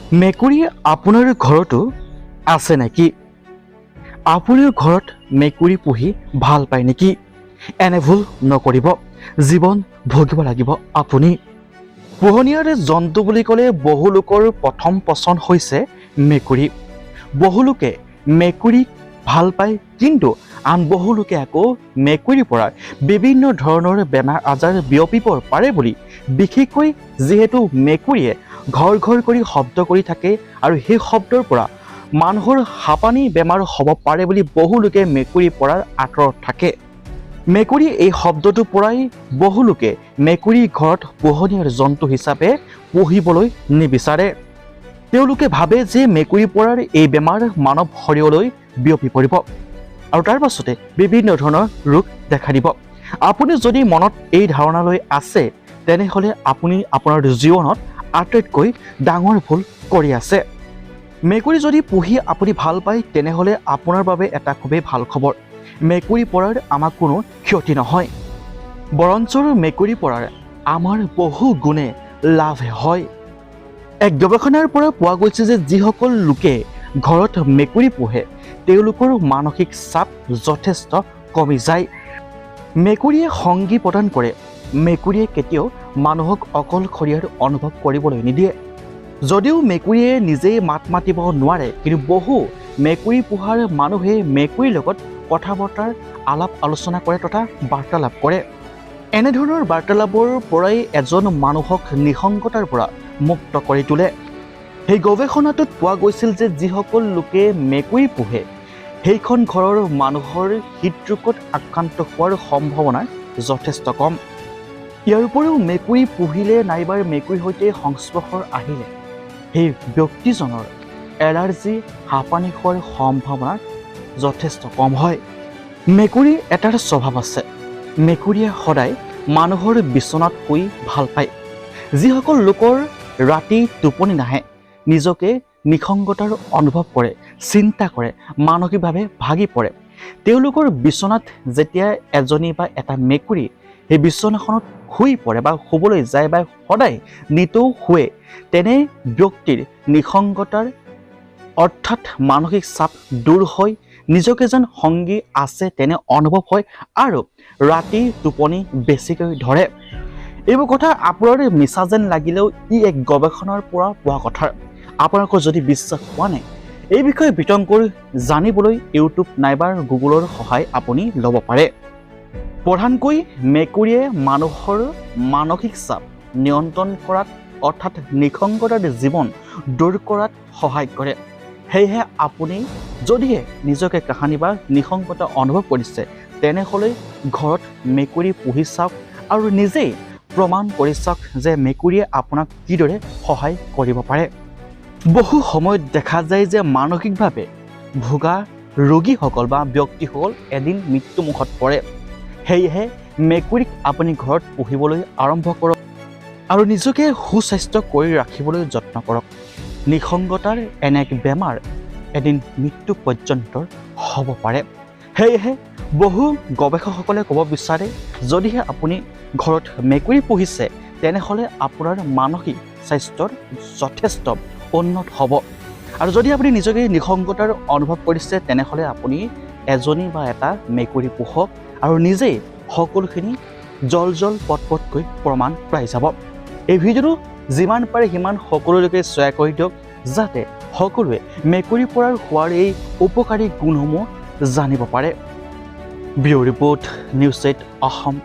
মেকুৰী আপোনাৰ ঘৰতো আছে নেকি? আপোনাৰ ঘৰত মেকুৰী পুহি ভাল পায় নেকি? এনে ভুল নকৰিব, জীৱন ভুগিব লাগিব আপুনি। পোহনীয়াৰ জন্তু বুলি ক'লে বহু লোকৰ প্ৰথম পছন্দ হৈছে মেকুৰী। বহু লোকে মেকুৰীক ভাল পায়, কিন্তু আন বহু লোকে আকৌ মেকুৰীৰ পৰা বিভিন্ন ধৰণৰ বেমাৰ আজাৰ বিয়পিব পাৰে বুলি, বিশেষকৈ যিহেতু মেকুৰীয়ে ঘৰ ঘৰ কৰি শব্দ কৰি থাকে আৰু সেই শব্দৰ পৰা মানুহৰ হাঁপানী বেমাৰ হ'ব পাৰে বুলি বহু লোকে মেকুৰীৰ পৰা আঁতৰত থাকে। মেকুৰী এই শব্দটোৰ পৰাই বহু লোকে মেকুৰী ঘৰত পোহনীয়াৰ জন্তু হিচাপে পুহিবলৈ নিবিচাৰে। তেওঁলোকে ভাবে যে মেকুৰীৰ পৰা এই বেমাৰ মানৱ শৰীৰলৈ বিয়পি পৰিব আৰু তাৰ পাছতে বিভিন্ন ধৰণৰ ৰোগ দেখা দিব। আপুনি যদি মনত এই ধাৰণালৈ আছে, তেনেহ'লে আপুনি আপোনাৰ জীৱনত আটাইতকৈ ডাঙৰ ভুল কৰি আছে। মেকুৰী যদি পুহি আপুনি ভাল পায়, তেনেহ'লে আপোনাৰ বাবে এটা খুবেই ভাল খবৰ। মেকুৰী পৰাৰ আমাৰ কোনো ক্ষতি নহয়, বৰঞ্চ মেকুৰী পৰাৰ আমাৰ বহু গুণে লাভ হয়। এক গৱেষণাৰ পৰা পোৱা গৈছে যে যিসকল লোকে ঘৰত মেকুৰী পোহে, তেওঁলোকৰ মানসিক চাপ যথেষ্ট কমি যায়। মেকুৰীয়ে সংগী প্ৰদান কৰে। মেকুৰীয়ে কেতিয়াও মানুহক অকলশৰীয়াৰ অনুভৱ কৰিবলৈ নিদিয়ে। যদিও মেকুৰীয়ে নিজেই মাত মাতিব নোৱাৰে, কিন্তু বহু মেকুৰী পোহাৰ মানুহে মেকুৰীৰ লগত কথা বতৰাৰ আলাপ আলোচনা কৰে তথা বাৰ্তালাপ কৰে। এনেধৰণৰ বাৰ্তালাপৰ পৰাই এজন মানুহক নিসংগতাৰ পৰা মুক্ত কৰি তোলে। সেই গৱেষণাটোত পোৱা গৈছিল যে যিসকল লোকে মেকুৰী পোহে, সেইখন ঘৰৰ মানুহৰ হৃদৰোগত আক্ৰান্ত হোৱাৰ সম্ভাৱনা যথেষ্ট কম। ইয়াৰ উপৰিও মেকুৰী পুহিলে নাইবা মেকুৰীৰ সৈতে সংস্পৰ্শ আহিলে সেই ব্যক্তিজনৰ এলাৰ্জি, হাঁপানি হোৱাৰ সম্ভাৱনা যথেষ্ট কম হয়। মেকুৰীৰ এটা স্বভাৱ আছে, মেকুৰীয়ে সদায় মানুহৰ বিচনাত শুই ভাল পায়। যিসকল লোকৰ ৰাতি টোপনি নাহে, নিজকে নিসংগতাৰ অনুভৱ কৰে, চিন্তা কৰে, মানসিকভাৱে ভাগি পৰে, তেওঁলোকৰ বিচনাত যেতিয়া এজনী বা এটা মেকুৰী সেই বিচনাখনত শুই পৰে বা শুবলৈ যায় বা সদায় নিতৌ শুৱে, তেনে ব্যক্তিৰ নিসংগতাৰ অৰ্থাৎ মানসিক চাপ দূৰ হৈ নিজকে যেন সংগী আছে তেনে অনুভৱ হয় আৰু ৰাতি টোপনি বেছিকৈ ধৰে। এইবোৰ কথা আপোনাৰ মিছা যেন লাগিলেও ই এক গৱেষণাৰ পৰা পোৱা কথা। আপোনালোকৰ যদি বিশ্বাস হোৱা নাই, এই বিষয়ে বিতংকৈ জানিবলৈ ইউটিউব নাইবা গুগলৰ সহায় আপুনি ল'ব পাৰে। প্ৰধানকৈ মেকুৰীয়ে মানুহৰ মানসিক চাপ নিয়ন্ত্ৰণ কৰাত অৰ্থাৎ নিসংগতাৰ জীৱন দূৰ কৰাত সহায় কৰে। সেয়েহে আপুনি যদিহে নিজকে কাহানি বা নিসংগতা অনুভৱ কৰিছে, তেনেহ'লে ঘৰত মেকুৰী পুহি চাওক আৰু নিজেই প্ৰমাণ কৰি চাওক যে মেকুৰীয়ে আপোনাক কিদৰে সহায় কৰিব পাৰে। বহু সময়ত দেখা যায় যে মানসিকভাৱে ভোগা ৰোগীসকল বা ব্যক্তিসকল এদিন মৃত্যুমুখত পৰে। সেয়েহে মেকুৰীক আপুনি ঘৰত পুহিবলৈ আৰম্ভ কৰক আৰু নিজকে সুস্বাস্থ্য কৰি ৰাখিবলৈ যত্ন কৰক। নিসংগতাৰ এনে এক বেমাৰ এদিন মৃত্যু পৰ্যন্ত হ'ব পাৰে। সেয়েহে বহু গৱেষকসকলে ক'ব বিচাৰে, যদিহে আপুনি ঘৰত মেকুৰী পুহিছে, তেনেহ'লে আপোনাৰ মানসিক স্বাস্থ্যৰ যথেষ্ট উন্নত হ'ব। আৰু যদি আপুনি নিজকে নিসংগতাৰ অনুভৱ কৰিছে, তেনেহ'লে আপুনি এজনী বা এটা মেকুৰী পোহক আৰু নিজেই সকলোখিনি জল পটকৈ প্ৰমাণ পাই যাব। এই ভিডিঅ'টো যিমান পাৰে সিমান সকলোলৈকে শ্বেয়াৰ কৰি দিয়ক, যাতে সকলোৱে মেকুৰী পৰাৰ হোৱাৰ এই উপকাৰী গুণসমূহ জানিব পাৰে। Bureau report, news 8 Assam.